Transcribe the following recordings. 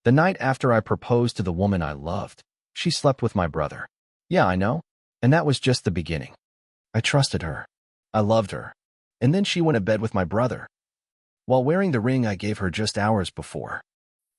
The night after I proposed to the woman I loved, she slept with my brother. Yeah, I know. And that was just the beginning. I trusted her. I loved her. And then she went to bed with my brother, while wearing the ring I gave her just hours before.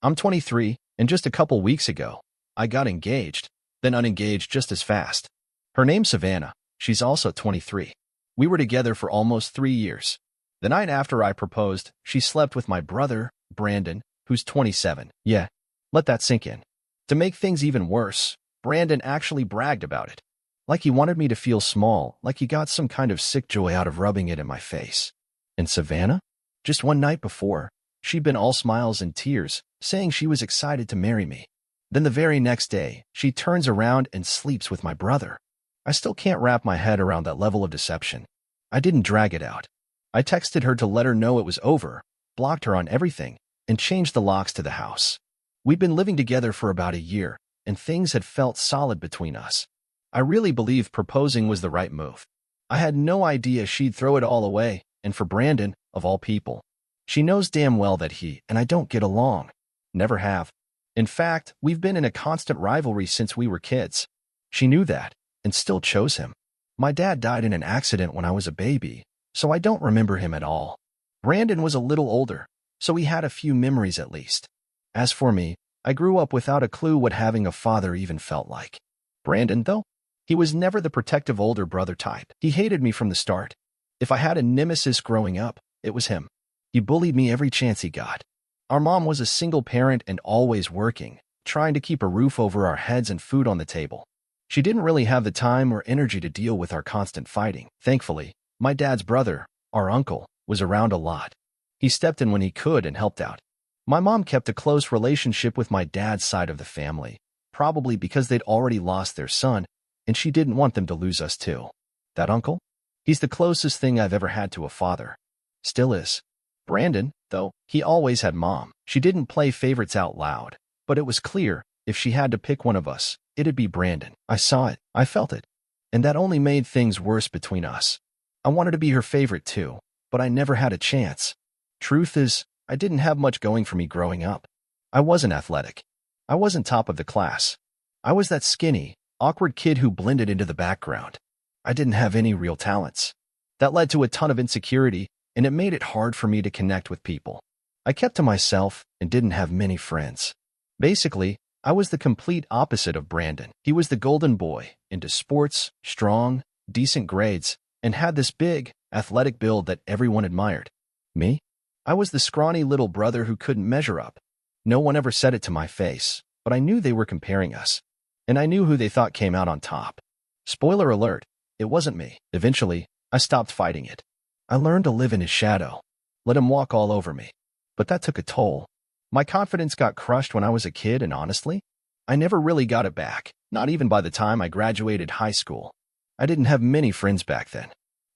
I'm 23, and just a couple weeks ago, I got engaged, then unengaged just as fast. Her name's Savannah. She's also 23. We were together for almost 3 years. The night after I proposed, she slept with my brother, Brandon, who's 27. Yeah, let that sink in. To make things even worse, Brandon actually bragged about it. Like he wanted me to feel small, like he got some kind of sick joy out of rubbing it in my face. And Savannah? Just one night before, she'd been all smiles and tears, saying she was excited to marry me. Then the very next day, she turns around and sleeps with my brother. I still can't wrap my head around that level of deception. I didn't drag it out. I texted her to let her know it was over, blocked her on everything, and changed the locks to the house. We'd been living together for about a year, and things had felt solid between us. I really believed proposing was the right move. I had no idea she'd throw it all away, and for Brandon, of all people. She knows damn well that he and I don't get along. Never have. In fact, we've been in a constant rivalry since we were kids. She knew that, and still chose him. My dad died in an accident when I was a baby, so I don't remember him at all. Brandon was a little older, so he had a few memories at least. As for me, I grew up without a clue what having a father even felt like. Brandon, though, he was never the protective older brother type. He hated me from the start. If I had a nemesis growing up, it was him. He bullied me every chance he got. Our mom was a single parent and always working, trying to keep a roof over our heads and food on the table. She didn't really have the time or energy to deal with our constant fighting. Thankfully, my dad's brother, our uncle, was around a lot. He stepped in when he could and helped out. My mom kept a close relationship with my dad's side of the family, probably because they'd already lost their son, and she didn't want them to lose us too. That uncle? He's the closest thing I've ever had to a father. Still is. Brandon, though, he always had mom. She didn't play favorites out loud, but it was clear, if she had to pick one of us, it'd be Brandon. I saw it. I felt it. And that only made things worse between us. I wanted to be her favorite too, but I never had a chance. Truth is, I didn't have much going for me growing up. I wasn't athletic. I wasn't top of the class. I was that skinny, awkward kid who blended into the background. I didn't have any real talents. That led to a ton of insecurity, and it made it hard for me to connect with people. I kept to myself and didn't have many friends. Basically, I was the complete opposite of Brandon. He was the golden boy, into sports, strong, decent grades, and had this big, athletic build that everyone admired. Me? I was the scrawny little brother who couldn't measure up. No one ever said it to my face, but I knew they were comparing us. And I knew who they thought came out on top. Spoiler alert, it wasn't me. Eventually, I stopped fighting it. I learned to live in his shadow, let him walk all over me. But that took a toll. My confidence got crushed when I was a kid, and honestly, I never really got it back, not even by the time I graduated high school. I didn't have many friends back then.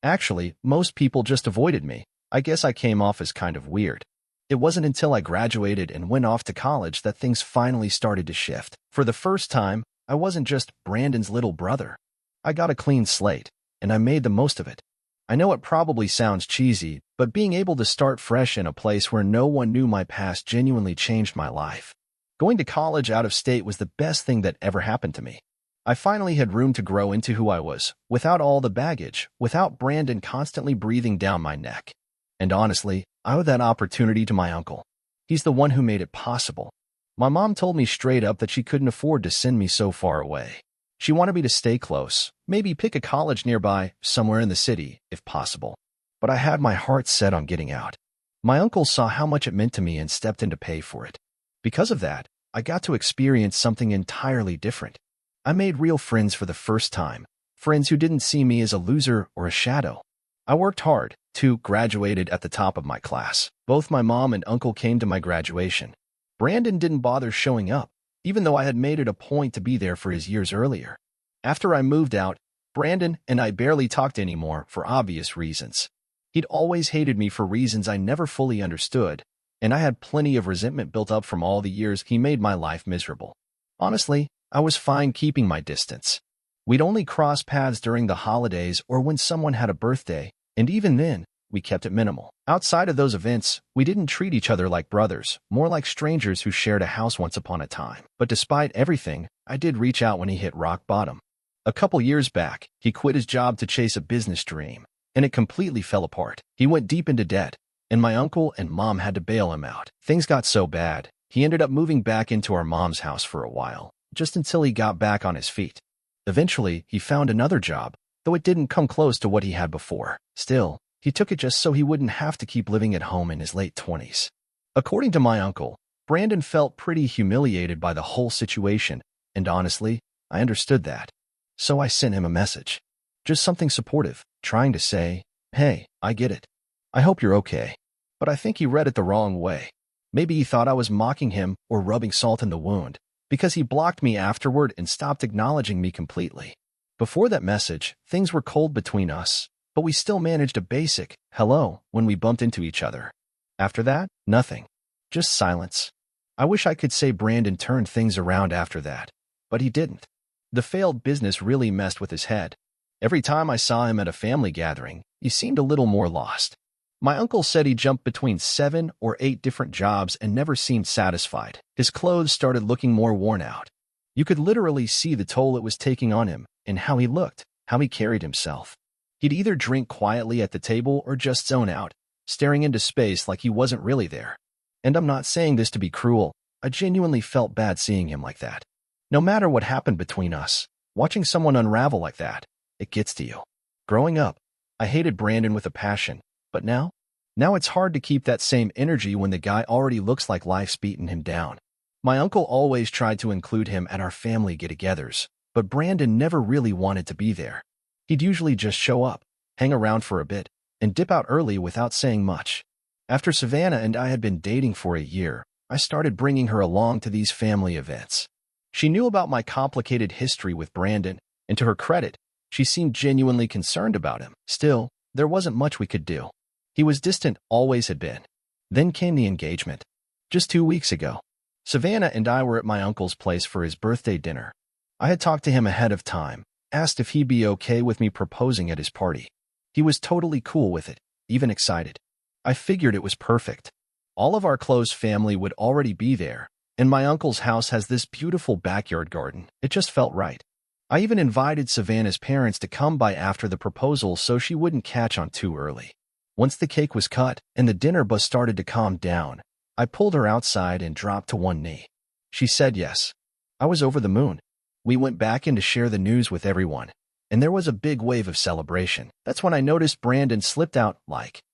Actually, most people just avoided me. I guess I came off as kind of weird. It wasn't until I graduated and went off to college that things finally started to shift. For the first time, I wasn't just Brandon's little brother. I got a clean slate, and I made the most of it. I know it probably sounds cheesy, but being able to start fresh in a place where no one knew my past genuinely changed my life. Going to college out of state was the best thing that ever happened to me. I finally had room to grow into who I was, without all the baggage, without Brandon constantly breathing down my neck. And honestly, I owe that opportunity to my uncle. He's the one who made it possible. My mom told me straight up that she couldn't afford to send me so far away. She wanted me to stay close, maybe pick a college nearby, somewhere in the city, if possible. But I had my heart set on getting out. My uncle saw how much it meant to me and stepped in to pay for it. Because of that, I got to experience something entirely different. I made real friends for the first time, friends who didn't see me as a loser or a shadow. I worked hard, too, graduated at the top of my class. Both my mom and uncle came to my graduation. Brandon didn't bother showing up, even though I had made it a point to be there for his years earlier. After I moved out, Brandon and I barely talked anymore for obvious reasons. He'd always hated me for reasons I never fully understood, and I had plenty of resentment built up from all the years he made my life miserable. Honestly, I was fine keeping my distance. We'd only cross paths during the holidays or when someone had a birthday, and even then, we kept it minimal. Outside of those events, we didn't treat each other like brothers, more like strangers who shared a house once upon a time. But despite everything, I did reach out when he hit rock bottom. A couple years back, he quit his job to chase a business dream, and it completely fell apart. He went deep into debt, and my uncle and mom had to bail him out. Things got so bad, he ended up moving back into our mom's house for a while, just until he got back on his feet. Eventually, he found another job, though it didn't come close to what he had before. Still, he took it just so he wouldn't have to keep living at home in his late 20s. According to my uncle, Brandon felt pretty humiliated by the whole situation, and honestly, I understood that. So I sent him a message. Just something supportive, trying to say, "Hey, I get it. I hope you're okay." But I think he read it the wrong way. Maybe he thought I was mocking him or rubbing salt in the wound, because he blocked me afterward and stopped acknowledging me completely. Before that message, things were cold between us, but we still managed a basic hello when we bumped into each other. After that, nothing. Just silence. I wish I could say Brandon turned things around after that, but he didn't. The failed business really messed with his head. Every time I saw him at a family gathering, he seemed a little more lost. My uncle said he jumped between 7 or 8 different jobs and never seemed satisfied. His clothes started looking more worn out. You could literally see the toll it was taking on him and how he looked, how he carried himself. He'd either drink quietly at the table or just zone out, staring into space like he wasn't really there. And I'm not saying this to be cruel. I genuinely felt bad seeing him like that. No matter what happened between us, watching someone unravel like that, it gets to you. Growing up, I hated Brandon with a passion, but now it's hard to keep that same energy when the guy already looks like life's beaten him down. My uncle always tried to include him at our family get-togethers, but Brandon never really wanted to be there. He'd usually just show up, hang around for a bit, and dip out early without saying much. After Savannah and I had been dating for a year, I started bringing her along to these family events. She knew about my complicated history with Brandon, and to her credit, she seemed genuinely concerned about him. Still, there wasn't much we could do. He was distant, always had been. Then came the engagement. Just 2 weeks ago, Savannah and I were at my uncle's place for his birthday dinner. I had talked to him ahead of time, asked if he'd be okay with me proposing at his party. He was totally cool with it, even excited. I figured it was perfect. All of our close family would already be there, and my uncle's house has this beautiful backyard garden. It just felt right. I even invited Savannah's parents to come by after the proposal so she wouldn't catch on too early. Once the cake was cut and the dinner buzz started to calm down, I pulled her outside and dropped to one knee. She said yes. I was over the moon. We went back in to share the news with everyone, and there was a big wave of celebration. That's when I noticed Brandon slipped out,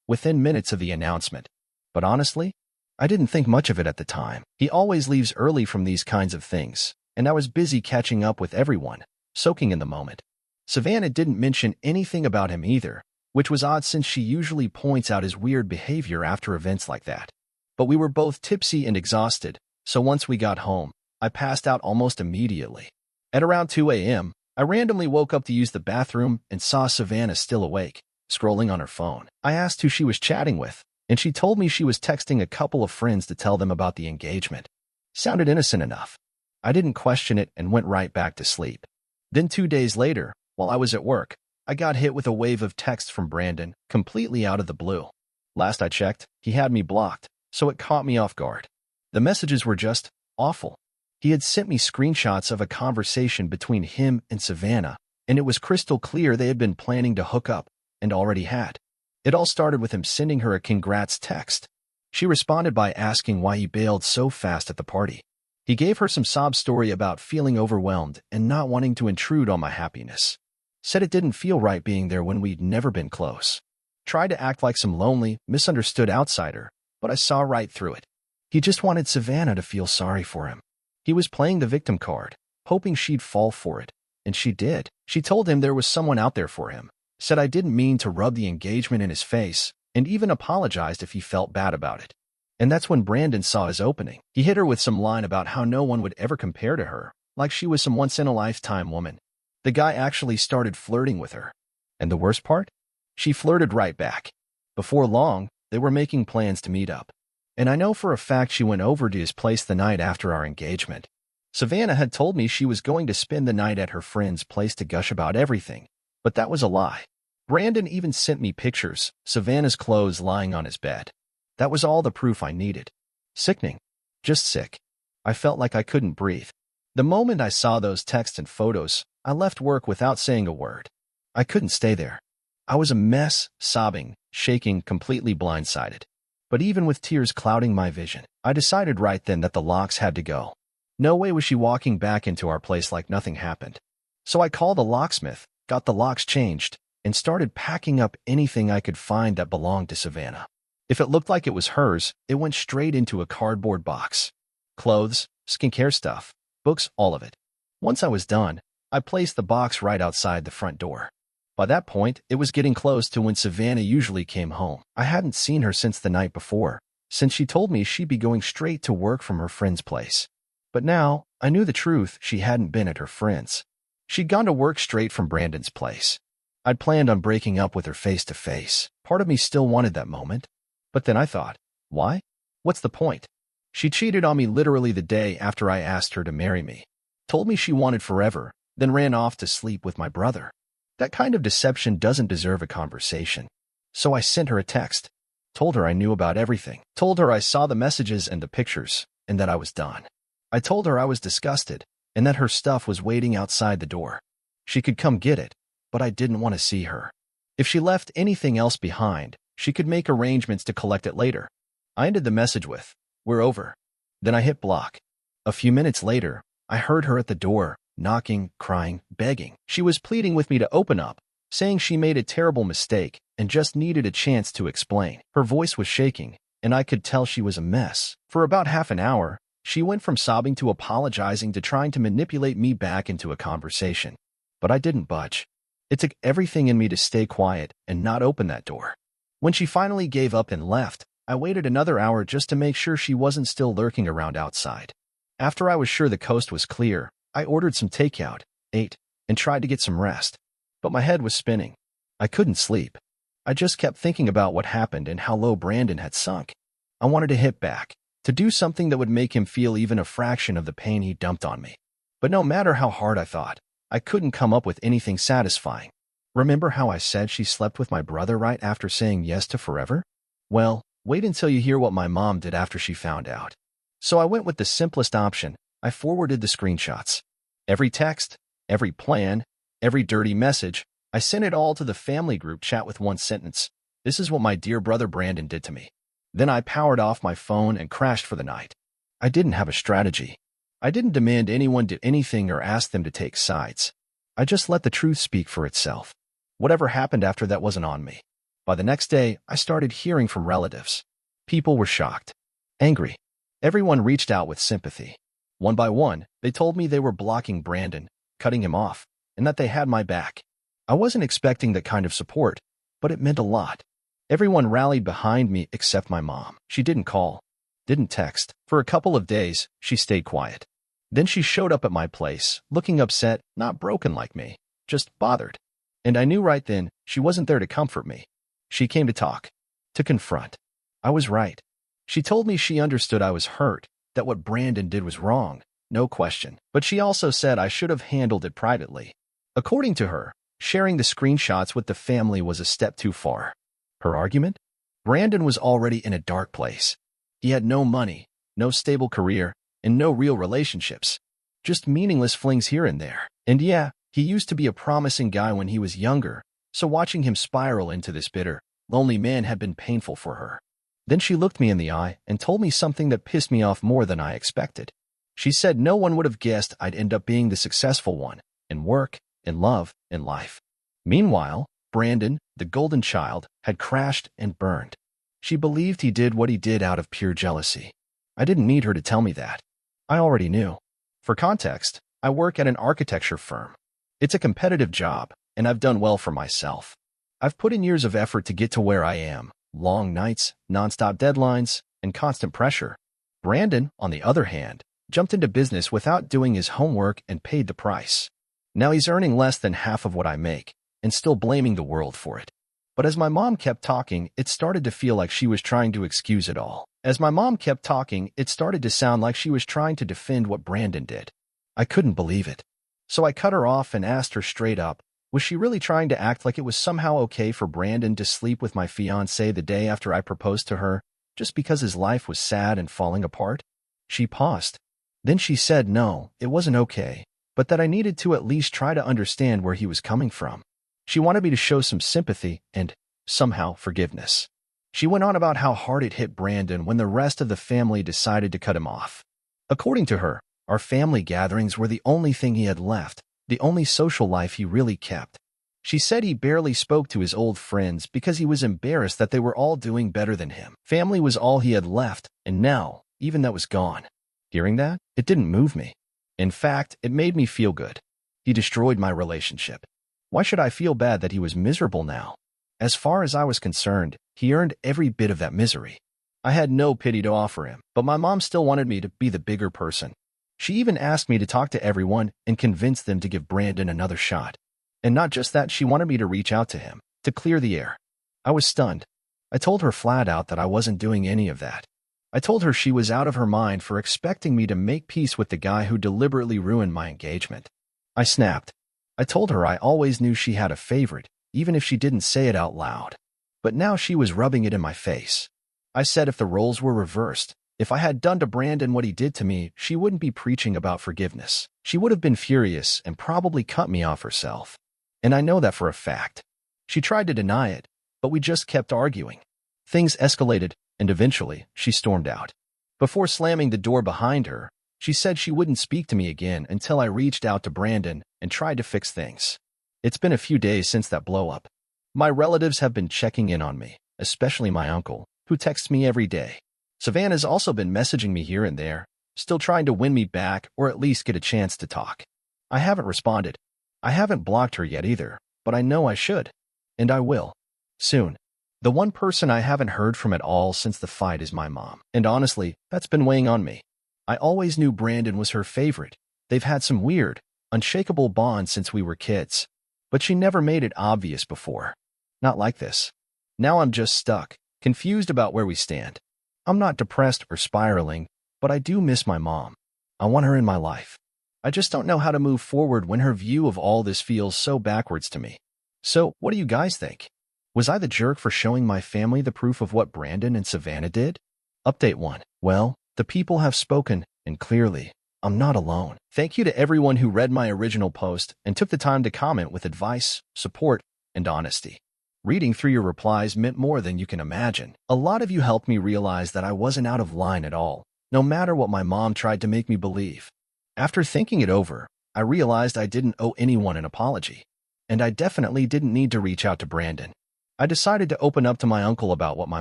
within minutes of the announcement. But honestly, I didn't think much of it at the time. He always leaves early from these kinds of things, and I was busy catching up with everyone, soaking in the moment. Savannah didn't mention anything about him either, which was odd since she usually points out his weird behavior after events like that. But we were both tipsy and exhausted, so once we got home, I passed out almost immediately. At around 2 a.m., I randomly woke up to use the bathroom and saw Savannah still awake, scrolling on her phone. I asked who she was chatting with, and she told me she was texting a couple of friends to tell them about the engagement. Sounded innocent enough. I didn't question it and went right back to sleep. Then 2 days later, while I was at work, I got hit with a wave of texts from Brandon, completely out of the blue. Last I checked, he had me blocked, so it caught me off guard. The messages were just awful. He had sent me screenshots of a conversation between him and Savannah, and it was crystal clear they had been planning to hook up, and already had. It all started with him sending her a congrats text. She responded by asking why he bailed so fast at the party. He gave her some sob story about feeling overwhelmed and not wanting to intrude on my happiness. Said it didn't feel right being there when we'd never been close. Tried to act like some lonely, misunderstood outsider, but I saw right through it. He just wanted Savannah to feel sorry for him. He was playing the victim card, hoping she'd fall for it, and she did. She told him there was someone out there for him, said I didn't mean to rub the engagement in his face, and even apologized if he felt bad about it. And that's when Brandon saw his opening. He hit her with some line about how no one would ever compare to her, like she was some once-in-a-lifetime woman. The guy actually started flirting with her. And the worst part? She flirted right back. Before long, they were making plans to meet up. And I know for a fact she went over to his place the night after our engagement. Savannah had told me she was going to spend the night at her friend's place to gush about everything, but that was a lie. Brandon even sent me pictures, Savannah's clothes lying on his bed. That was all the proof I needed. Sickening. Just sick. I felt like I couldn't breathe. The moment I saw those texts and photos, I left work without saying a word. I couldn't stay there. I was a mess, sobbing, shaking, completely blindsided. But even with tears clouding my vision, I decided right then that the locks had to go. No way was she walking back into our place like nothing happened. So I called a locksmith, got the locks changed, and started packing up anything I could find that belonged to Savannah. If it looked like it was hers, it went straight into a cardboard box. Clothes, skincare stuff, books, all of it. Once I was done, I placed the box right outside the front door. By that point, it was getting close to when Savannah usually came home. I hadn't seen her since the night before, since she told me she'd be going straight to work from her friend's place. But now, I knew the truth, she hadn't been at her friend's. She'd gone to work straight from Brandon's place. I'd planned on breaking up with her face to face. Part of me still wanted that moment. But then I thought, why? What's the point? She cheated on me literally the day after I asked her to marry me. Told me she wanted forever, then ran off to sleep with my brother. That kind of deception doesn't deserve a conversation. So I sent her a text. Told her I knew about everything. Told her I saw the messages and the pictures, and that I was done. I told her I was disgusted, and that her stuff was waiting outside the door. She could come get it, but I didn't want to see her. If she left anything else behind, she could make arrangements to collect it later. I ended the message with, "We're over." Then I hit block. A few minutes later, I heard her at the door, knocking, crying, begging. She was pleading with me to open up, saying she made a terrible mistake and just needed a chance to explain. Her voice was shaking, and I could tell she was a mess. For about half an hour, she went from sobbing to apologizing to trying to manipulate me back into a conversation. But I didn't budge. It took everything in me to stay quiet and not open that door. When she finally gave up and left, I waited another hour just to make sure she wasn't still lurking around outside. After I was sure the coast was clear, I ordered some takeout, ate, and tried to get some rest. But my head was spinning. I couldn't sleep. I just kept thinking about what happened and how low Brandon had sunk. I wanted to hit back, to do something that would make him feel even a fraction of the pain he dumped on me. But no matter how hard I thought, I couldn't come up with anything satisfying. Remember how I said she slept with my brother right after saying yes to forever? Well, wait until you hear what my mom did after she found out. So I went with the simplest option. I forwarded the screenshots. Every text, every plan, every dirty message, I sent it all to the family group chat with one sentence. "This is what my dear brother Brandon did to me." Then I powered off my phone and crashed for the night. I didn't have a strategy. I didn't demand anyone do anything or ask them to take sides. I just let the truth speak for itself. Whatever happened after that wasn't on me. By the next day, I started hearing from relatives. People were shocked, angry. Everyone reached out with sympathy. One by one, they told me they were blocking Brandon, cutting him off, and that they had my back. I wasn't expecting that kind of support, but it meant a lot. Everyone rallied behind me except my mom. She didn't call, didn't text. For a couple of days, she stayed quiet. Then she showed up at my place, looking upset, not broken like me, just bothered. And I knew right then she wasn't there to comfort me. She came to talk, to confront. I was right. She told me she understood I was hurt, that what Brandon did was wrong, no question. But she also said I should have handled it privately. According to her, sharing the screenshots with the family was a step too far. Her argument? Brandon was already in a dark place. He had no money, no stable career, and no real relationships. Just meaningless flings here and there. And yeah, he used to be a promising guy when he was younger, so watching him spiral into this bitter, lonely man had been painful for her. Then she looked me in the eye and told me something that pissed me off more than I expected. She said no one would have guessed I'd end up being the successful one, in work, in love, in life. Meanwhile, Brandon, the golden child, had crashed and burned. She believed he did what he did out of pure jealousy. I didn't need her to tell me that. I already knew. For context, I work at an architecture firm. It's a competitive job, and I've done well for myself. I've put in years of effort to get to where I am. Long nights, nonstop deadlines, and constant pressure. Brandon, on the other hand, jumped into business without doing his homework and paid the price. Now he's earning less than half of what I make, and still blaming the world for it. But as my mom kept talking, it started to feel like she was trying to excuse it all. As my mom kept talking, it started to sound like she was trying to defend what Brandon did. I couldn't believe it. So I cut her off and asked her straight up, Was she really trying to act like it was somehow okay for Brandon to sleep with my fiancée the day after I proposed to her, just because his life was sad and falling apart? She paused. Then she said no, it wasn't okay, but that I needed to at least try to understand where he was coming from. She wanted me to show some sympathy and, somehow, forgiveness. She went on about how hard it hit Brandon when the rest of the family decided to cut him off. According to her, our family gatherings were the only thing he had left, the only social life he really kept. She said he barely spoke to his old friends because he was embarrassed that they were all doing better than him. Family was all he had left, and now, even that was gone. Hearing that, it didn't move me. In fact, it made me feel good. He destroyed my relationship. Why should I feel bad that he was miserable now? As far as I was concerned, he earned every bit of that misery. I had no pity to offer him, but my mom still wanted me to be the bigger person. She even asked me to talk to everyone and convince them to give Brandon another shot. And not just that, she wanted me to reach out to him, to clear the air. I was stunned. I told her flat out that I wasn't doing any of that. I told her she was out of her mind for expecting me to make peace with the guy who deliberately ruined my engagement. I snapped. I told her I always knew she had a favorite, even if she didn't say it out loud. But now she was rubbing it in my face. I said if the roles were reversed, if I had done to Brandon what he did to me, she wouldn't be preaching about forgiveness. She would have been furious and probably cut me off herself. And I know that for a fact. She tried to deny it, but we just kept arguing. Things escalated, and eventually, she stormed out. Before slamming the door behind her, she said she wouldn't speak to me again until I reached out to Brandon and tried to fix things. It's been a few days since that blow-up. My relatives have been checking in on me, especially my uncle, who texts me every day. Savannah's also been messaging me here and there, still trying to win me back or at least get a chance to talk. I haven't responded. I haven't blocked her yet either, but I know I should. And I will. Soon. The one person I haven't heard from at all since the fight is my mom. And honestly, that's been weighing on me. I always knew Brandon was her favorite. They've had some weird, unshakable bond since we were kids. But she never made it obvious before. Not like this. Now I'm just stuck, confused about where we stand. I'm not depressed or spiraling, but I do miss my mom. I want her in my life. I just don't know how to move forward when her view of all this feels so backwards to me. So, what do you guys think? Was I the jerk for showing my family the proof of what Brandon and Savannah did? Update 1. Well, the people have spoken, and clearly, I'm not alone. Thank you to everyone who read my original post and took the time to comment with advice, support, and honesty. Reading through your replies meant more than you can imagine. A lot of you helped me realize that I wasn't out of line at all, no matter what my mom tried to make me believe. After thinking it over, I realized I didn't owe anyone an apology. And I definitely didn't need to reach out to Brandon. I decided to open up to my uncle about what my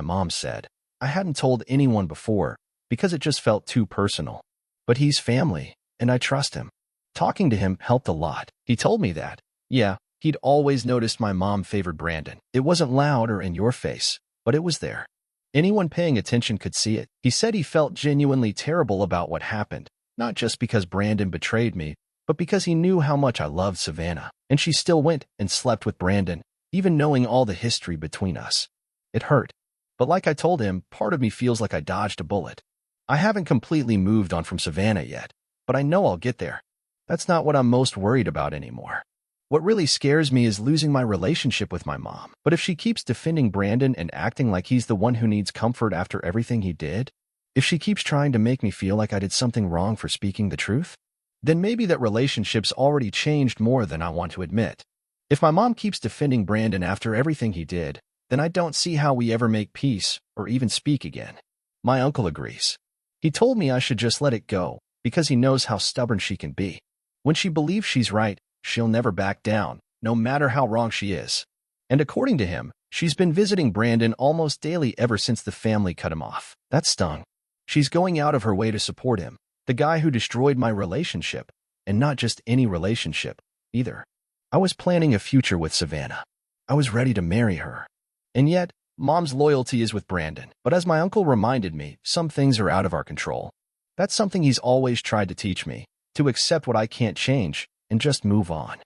mom said. I hadn't told anyone before, because it just felt too personal. But he's family, and I trust him. Talking to him helped a lot. He told me that, yeah, he'd always noticed my mom favored Brandon. It wasn't loud or in your face, but it was there. Anyone paying attention could see it. He said he felt genuinely terrible about what happened, not just because Brandon betrayed me, but because he knew how much I loved Savannah. And she still went and slept with Brandon, even knowing all the history between us. It hurt. But like I told him, part of me feels like I dodged a bullet. I haven't completely moved on from Savannah yet, but I know I'll get there. That's not what I'm most worried about anymore. What really scares me is losing my relationship with my mom. But if she keeps defending Brandon and acting like he's the one who needs comfort after everything he did, if she keeps trying to make me feel like I did something wrong for speaking the truth, then maybe that relationship's already changed more than I want to admit. If my mom keeps defending Brandon after everything he did, then I don't see how we ever make peace or even speak again. My uncle agrees. He told me I should just let it go because he knows how stubborn she can be. When she believes she's right, she'll never back down, no matter how wrong she is. And according to him, she's been visiting Brandon almost daily ever since the family cut him off. That stung. She's going out of her way to support him, the guy who destroyed my relationship, and not just any relationship, either. I was planning a future with Savannah. I was ready to marry her. And yet, Mom's loyalty is with Brandon. But as my uncle reminded me, some things are out of our control. That's something he's always tried to teach me, to accept what I can't change and just move on.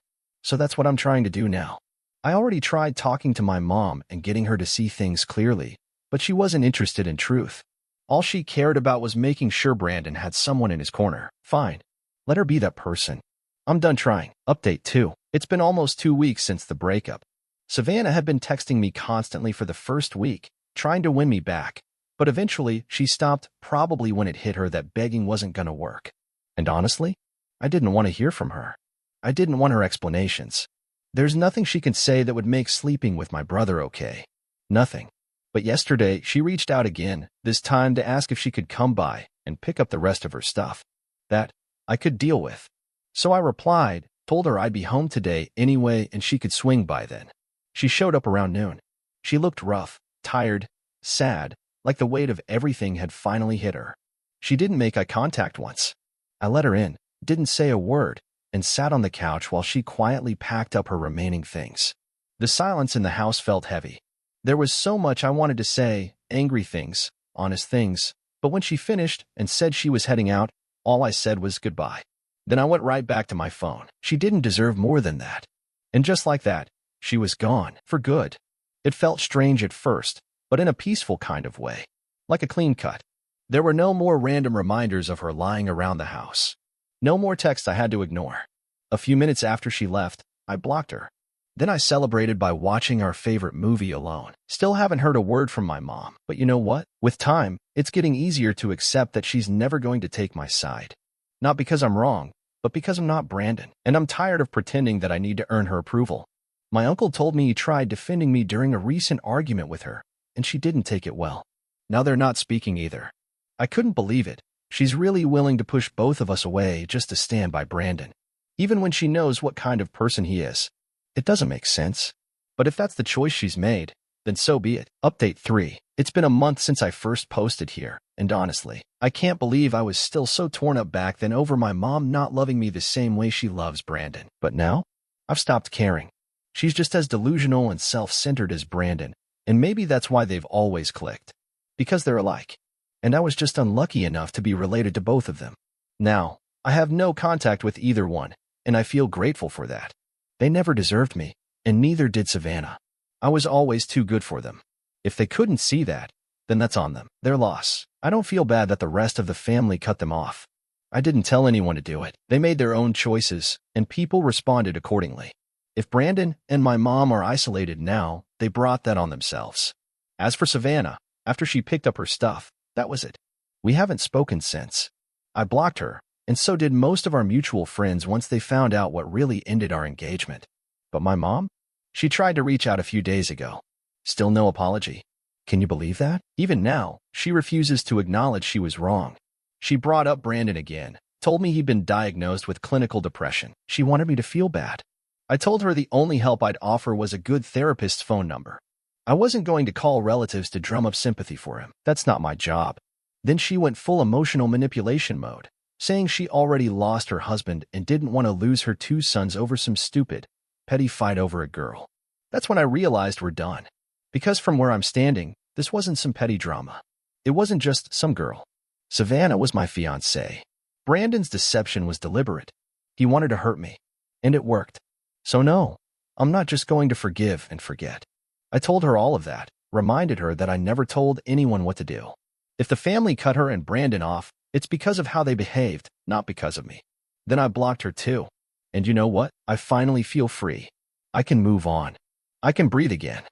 So that's what I'm trying to do now. I already tried talking to my mom and getting her to see things clearly, but she wasn't interested in truth. All she cared about was making sure Brandon had someone in his corner. Fine. Let her be that person. I'm done trying. Update 2. It's been almost 2 weeks since the breakup. Savannah had been texting me constantly for the first week, trying to win me back. But eventually, she stopped, probably when it hit her that begging wasn't gonna work. And honestly, I didn't want to hear from her. I didn't want her explanations. There's nothing she can say that would make sleeping with my brother okay. Nothing. But yesterday, she reached out again, this time to ask if she could come by and pick up the rest of her stuff. That I could deal with. So I replied, told her I'd be home today anyway and she could swing by then. She showed up around noon. She looked rough, tired, sad, like the weight of everything had finally hit her. She didn't make eye contact once. I let her in, didn't say a word, and sat on the couch while she quietly packed up her remaining things. The silence in the house felt heavy. There was so much I wanted to say, angry things, honest things, but when she finished and said she was heading out, all I said was goodbye. Then I went right back to my phone. She didn't deserve more than that. And just like that, she was gone, for good. It felt strange at first, but in a peaceful kind of way. Like a clean cut. There were no more random reminders of her lying around the house. No more texts I had to ignore. A few minutes after she left, I blocked her. Then I celebrated by watching our favorite movie alone. Still haven't heard a word from my mom, but you know what? With time, it's getting easier to accept that she's never going to take my side. Not because I'm wrong, but because I'm not Brandon, and I'm tired of pretending that I need to earn her approval. My uncle told me he tried defending me during a recent argument with her, and she didn't take it well. Now they're not speaking either. I couldn't believe it. She's really willing to push both of us away just to stand by Brandon, even when she knows what kind of person he is. It doesn't make sense. But if that's the choice she's made, then so be it. Update 3. It's been a month since I first posted here, and honestly, I can't believe I was still so torn up back then over my mom not loving me the same way she loves Brandon. But now, I've stopped caring. She's just as delusional and self-centered as Brandon, and maybe that's why they've always clicked. Because they're alike. And I was just unlucky enough to be related to both of them. Now, I have no contact with either one, and I feel grateful for that. They never deserved me, and neither did Savannah. I was always too good for them. If they couldn't see that, then that's on them, their loss. I don't feel bad that the rest of the family cut them off. I didn't tell anyone to do it. They made their own choices, and people responded accordingly. If Brandon and my mom are isolated now, they brought that on themselves. As for Savannah, after she picked up her stuff, that was it. We haven't spoken since. I blocked her, and so did most of our mutual friends once they found out what really ended our engagement. But my mom? She tried to reach out a few days ago. Still no apology. Can you believe that? Even now, she refuses to acknowledge she was wrong. She brought up Brandon again, told me he'd been diagnosed with clinical depression. She wanted me to feel bad. I told her the only help I'd offer was a good therapist's phone number. I wasn't going to call relatives to drum up sympathy for him. That's not my job. Then she went full emotional manipulation mode, saying she already lost her husband and didn't want to lose her 2 sons over some stupid, petty fight over a girl. That's when I realized we're done. Because from where I'm standing, this wasn't some petty drama. It wasn't just some girl. Savannah was my fiancée. Brandon's deception was deliberate. He wanted to hurt me. And it worked. So no, I'm not just going to forgive and forget. I told her all of that, reminded her that I never told anyone what to do. If the family cut her and Brandon off, it's because of how they behaved, not because of me. Then I blocked her too. And you know what? I finally feel free. I can move on. I can breathe again.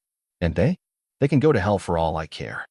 And they can go to hell for all I care.